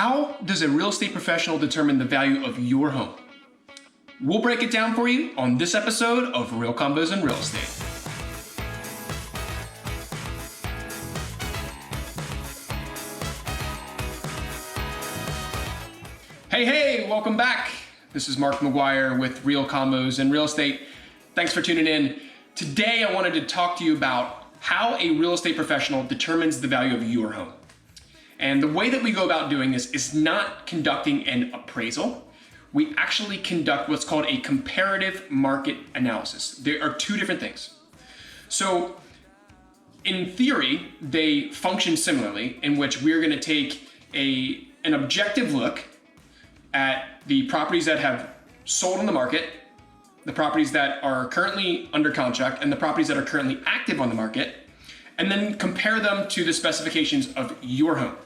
How does a real estate professional determine the value of your home? We'll break it down for you on this episode of Real Combos in Real Estate. Hey, welcome back. This is Mark McGuire with Real Combos in Real Estate. Thanks for tuning in. Today I wanted to talk to you about how a real estate professional determines the value of your home. And the way that we go about doing this is not conducting an appraisal. We actually conduct what's called a comparative market analysis. There are two different things. So in theory, they function similarly, in which we're going to take an objective look at the properties that have sold on the market, the properties that are currently under contract, and the properties that are currently active on the market, and then compare them to the specifications of your home.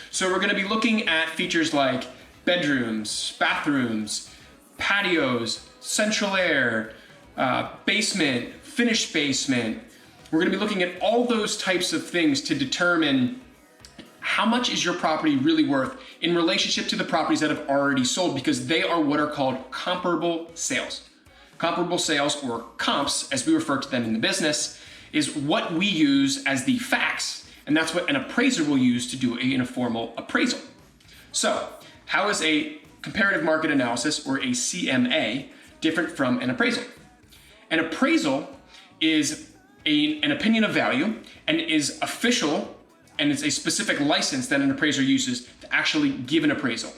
So we're going to be looking at features like bedrooms, bathrooms, patios, central air, basement, finished basement. We're going to be looking at all those types of things to determine how much is your property really worth in relationship to the properties that have already sold, because they are what are called comparable sales. Comparable sales, or comps as we refer to them in the business, is what we use as the facts. And that's what an appraiser will use to do an informal appraisal. So, how is a comparative market analysis, or a CMA, different from an appraisal? An appraisal is an opinion of value and is official, and it's a specific license that an appraiser uses to actually give an appraisal.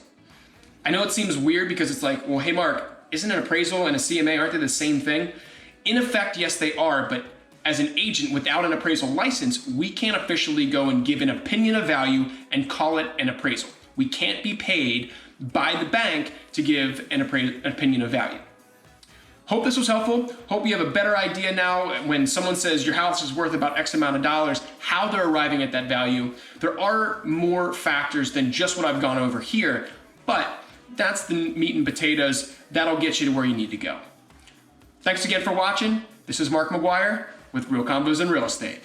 I know it seems weird because it's like, well, hey Mark, isn't an appraisal and a CMA, aren't they the same thing? In effect, yes they are, but as an agent without an appraisal license, we can't officially go and give an opinion of value and call it an appraisal. We can't be paid by the bank to give an opinion of value. Hope this was helpful. Hope you have a better idea now when someone says your house is worth about X amount of dollars, how they're arriving at that value. There are more factors than just what I've gone over here, but that's the meat and potatoes. That'll get you to where you need to go. Thanks again for watching. This is Mark McGuire with Real Combos in Real Estate.